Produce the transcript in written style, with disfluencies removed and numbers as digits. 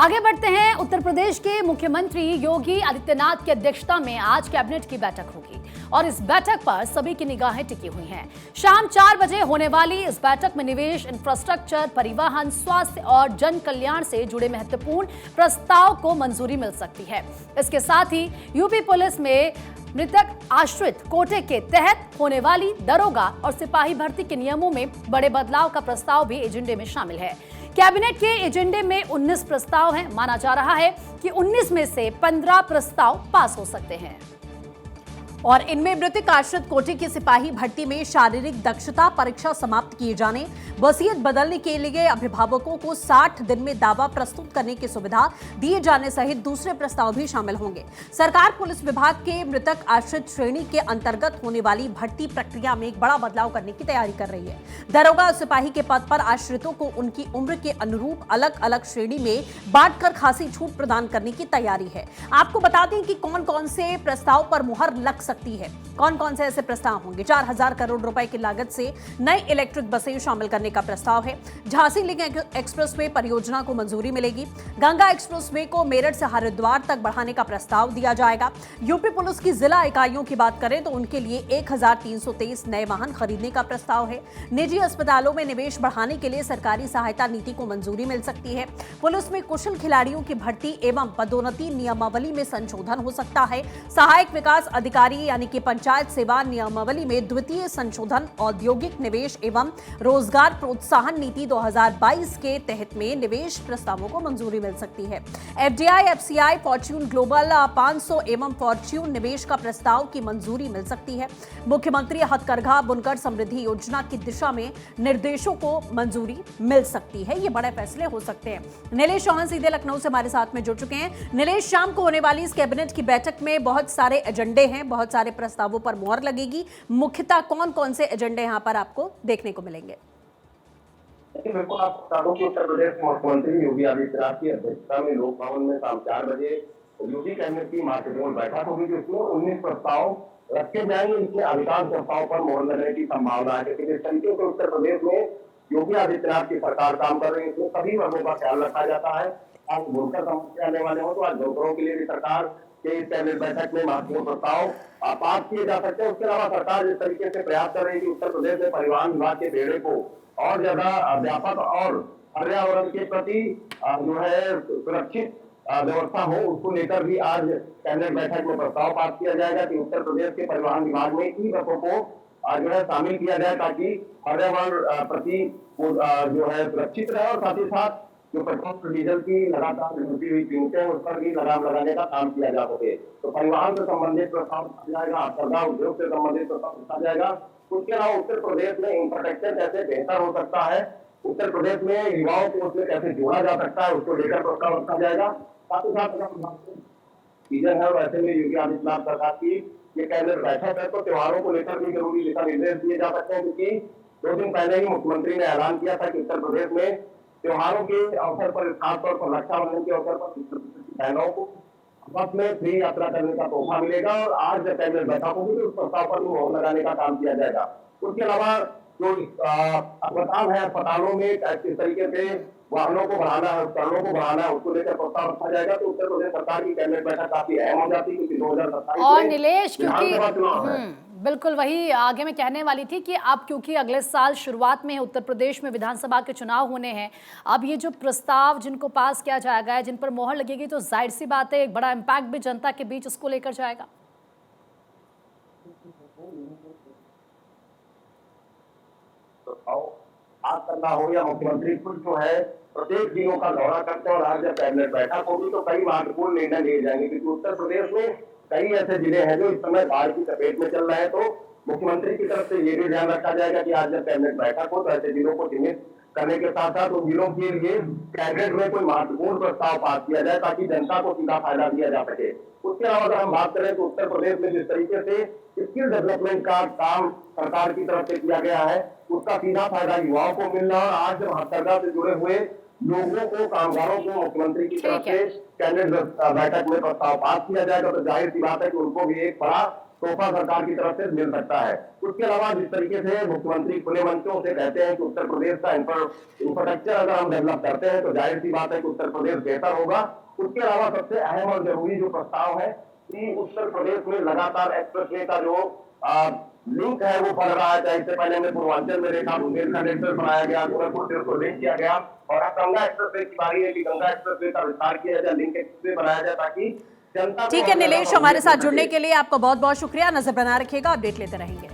आगे बढ़ते हैं। उत्तर प्रदेश के मुख्यमंत्री योगी आदित्यनाथ की अध्यक्षता में आज कैबिनेट की बैठक होगी और इस बैठक पर सभी की निगाहें टिकी हुई हैं। शाम 4 बजे होने वाली इस बैठक में निवेश, इंफ्रास्ट्रक्चर, परिवहन, स्वास्थ्य और जन कल्याण से जुड़े महत्वपूर्ण प्रस्ताव को मंजूरी मिल सकती है। इसके साथ ही यूपी पुलिस में मृतक आश्रित कोटे के तहत होने वाली दरोगा और सिपाही भर्ती के नियमों में बड़े बदलाव का प्रस्ताव भी एजेंडे में शामिल है। कैबिनेट के एजेंडे में 19 प्रस्ताव हैं। माना जा रहा है कि 19 में से 15 प्रस्ताव पास हो सकते हैं और इनमें मृतक आश्रित कोटे की सिपाही भर्ती में शारीरिक दक्षता परीक्षा समाप्त किए जाने, वसीयत बदलने के लिए अभिभावकों को 60 दिन में दावा प्रस्तुत करने की सुविधा दिए जाने सहित दूसरे प्रस्ताव भी शामिल होंगे। सरकार पुलिस विभाग के मृतक आश्रित श्रेणी के अंतर्गत होने वाली भर्ती प्रक्रिया में एक बड़ा बदलाव करने की तैयारी कर रही है। दरोगा और सिपाही के पद पर आश्रितों को उनकी उम्र के अनुरूप अलग अलग श्रेणी में बांटकर खासी छूट प्रदान करने की तैयारी है। आपको बता दें कि कौन कौन से प्रस्ताव पर मुहर लग सकती है। कौन कौन से ऐसे प्रस्ताव होंगे। 4000 करोड़ रुपए की लागत से नई इलेक्ट्रिक बसें शामिल करने का प्रस्ताव है। झांसी लिंक एक्सप्रेसवे परियोजना को मंजूरी मिलेगी। गंगा एक्सप्रेसवे को मेरठ से हरिद्वार तक बढ़ाने का प्रस्ताव दिया जाएगा। यूपी पुलिस की जिला इकाइयों की बात करें तो उनके लिए 1323 नए वाहन खरीदने का प्रस्ताव है। निजी अस्पतालों में निवेश बढ़ाने के लिए सरकारी सहायता नीति को मंजूरी मिल सकती है। पुलिस में कुशल खिलाड़ियों की भर्ती एवं पदोन्नति नियमावली में संशोधन हो सकता है। सहायक विकास अधिकारी यानी कि पंचायत सेवा नियमावली में द्वितीय संशोधन, औद्योगिक निवेश एवं रोजगार प्रोत्साहन नीति 2022 के तहत में निवेश प्रस्तावों को मंजूरी मिल सकती है। एफडीआई, एफसीआई, फॉर्च्यून ग्लोबल 500 एवं फॉर्च्यून निवेश का प्रस्ताव की मंजूरी मिल सकती है। मुख्यमंत्री हथकरघा बुनकर समृद्धि योजना की दिशा में निर्देशों को मंजूरी मिल सकती है। ये बड़े फैसले हो सकते हैं। नीलेश चौहान सीधे लखनऊ से हमारे साथ में जुड़ चुके हैं। नीलेश, शाम को होने वाली इस कैबिनेट की बैठक में बहुत सारे एजेंडे हैं, बहुत सारे प्रस्तावों पर मुहर लगेगी। मुख्यतः कौन कौन से एजेंडे यहां पर आपको देखने को मिलेंगे? बिल्कुल, आपको बता दूं कि उत्तर प्रदेश के मुख्यमंत्री योगी आदित्यनाथ की अध्यक्षता में लोक भवन में शाम 4 बजे यूपी कैबिनेट की महत्वपूर्ण बैठक होगी, जिसमें 19 प्रस्ताव रखे जाएंगे। इसमें अधिकांश प्रस्ताव पर मुहर लगने की संभावना है, क्योंकि जिस तरीके से उत्तर प्रदेश में योगी आदित्यनाथ की सरकार काम कर रही है, इसमें सभी वर्गों का ख्याल रखा जाता है। आज बुनकर समस्या आने वाले हो तो आज बुनकरों के लिए भी सरकार के इस कैबिनेट बैठक में महत्वपूर्ण प्रस्ताव पास किए जा सकते हैं। उसके अलावा सरकार जिस तरीके से प्रयास कर रही है कि उत्तर प्रदेश में परिवहन विभाग के बेड़े को और ज्यादा व्यापक और पर्यावरण के प्रति जो है सुरक्षित व्यवस्था हो, उसको लेकर भी आज कैबिनेट बैठक में प्रस्ताव पास किया जाएगा कि उत्तर प्रदेश के परिवहन विभाग में ई बसों को जो है शामिल किया जाए, ताकि पर्यावरण प्रति जो है सुरक्षित रहे और साथ ही साथ जो पेट्रोल डीजल की लगातार बढ़ती हुई कीमतें उस पर भी लगाम लगाने का काम किया जा सके। तो परिवहन से संबंधित प्रस्ताव रखा जाएगा, हथकरघा उद्योग से संबंधित प्रस्ताव रखा जाएगा। उसके अलावा उत्तर प्रदेश में इंफ्रास्ट्रक्चर कैसे बेहतर हो सकता है, उत्तर प्रदेश में युवाओं को उसमें कैसे जोड़ा जा सकता है, उसको लेकर प्रस्ताव रखा जाएगा। साथ ही साथ सीजन है, वैसे में योगी आदित्यनाथ सरकार की ये कैबिनेट बैठक है, तो त्योहारों को लेकर भी जरूरी दिशा निर्देश दिए जा सकते हैं, क्योंकि 2 दिन पहले ही मुख्यमंत्री ने ऐलान किया था कि उत्तर प्रदेश में त्योहारों के अवसर पर, खासतौर पर रक्षाबंधन के अवसर पर बहनों को बस में फ्री यात्रा करने का तोहफा मिलेगा और आज जब कैबिनेट बैठक होगी तो उस प्रस्ताव पर भी मोहर लगाने का काम किया जाएगा। उसके अलावा जो अस्पताल है, अस्पतालों में किस तरीके से वाहनों को बढ़ाना है, उपकरणों को बढ़ाना है, उसको लेकर प्रस्ताव रखा जाएगा। तो उत्तर प्रदेश सरकार की कैबिनेट बैठक काफी अहम हो जाती है, क्योंकि 2027 और नीलेश, क्योंकि बिल्कुल वही आगे मैं कहने वाली थी कि अब क्योंकि अगले साल शुरुआत में उत्तर प्रदेश में विधानसभा के चुनाव होने हैं, अब ये जो प्रस्ताव जिनको पास किया जाएगा, जिन पर मोहर लगेगी, तो जाहिर सी बात है एक बड़ा इम्पैक्ट भी जनता के बीच इसको लेकर जाएगा। आज करना हो या मुख्यमंत्री खुद जो है प्रत्येक जिलों का दौरा करते हैं और आज जब कैबिनेट बैठक होगी तो कई महत्वपूर्ण निर्णय लिए जाएंगे, क्योंकि उत्तर प्रदेश में कई ऐसे जिले हैं जो इस समय बाढ़ की चपेट में चल रहे हैं। तो मुख्यमंत्री की तरफ से ये भी ध्यान रखा जाएगा कि आज जब कैबिनेट बैठक हो तो ऐसे जिलों को चिन्हित करने के साथ साथ उन जिलों के लिए कैबिनेट में कोई महत्वपूर्ण प्रस्ताव पास किया जाए, ताकि जनता को सीधा फायदा दिया जा सके। उसके अलावा अगर हम बात करें तो उत्तर प्रदेश में जिस तरीके से स्किल डेवलपमेंट का काम सरकार की तरफ से किया गया है, उसका सीधा फायदा युवाओं को मिल रहा है। आज जब हथकरघा से जुड़े हुए लोगों को, कामगारों को मुख्यमंत्री की तरफ से कैबिनेट बैठक में प्रस्ताव पास किया जाएगा, तो जाहिर सी बात है कि उनको भी एक बड़ा तोहफा सरकार की तरफ से मिल सकता है। उसके अलावा जिस तरीके से मुख्यमंत्री खुले मंचों से कहते हैं कि उत्तर प्रदेश का इंफ्रास्ट्रक्चर अगर हम डेवलप करते हैं तो जाहिर सी बात है कि उत्तर प्रदेश बेहतर होगा। उसके अलावा सबसे अहम और जरूरी जो प्रस्ताव है कि उत्तर प्रदेश में लगातार एक्सप्रेसवे का जो लिंक है वो बढ़ रहा है। चाहे इससे पहले हमने पूर्वांचल में देखा, बुंदेलखंड एक्सप्रेस बनाया गया, गोरखपुर को लिंक किया गया, और अब गंगा एक्सप्रेसवे की बारी है कि गंगा एक्सप्रेसवे का विस्तार किया जाए, लिंक एक्सप्रेसवे बनाया जाए ताकि जनता। ठीक है नीलेश, हमारे साथ जुड़ने के लिए आपका बहुत बहुत शुक्रिया। नजर बना रखिएगा, अपडेट लेते रहेंगे।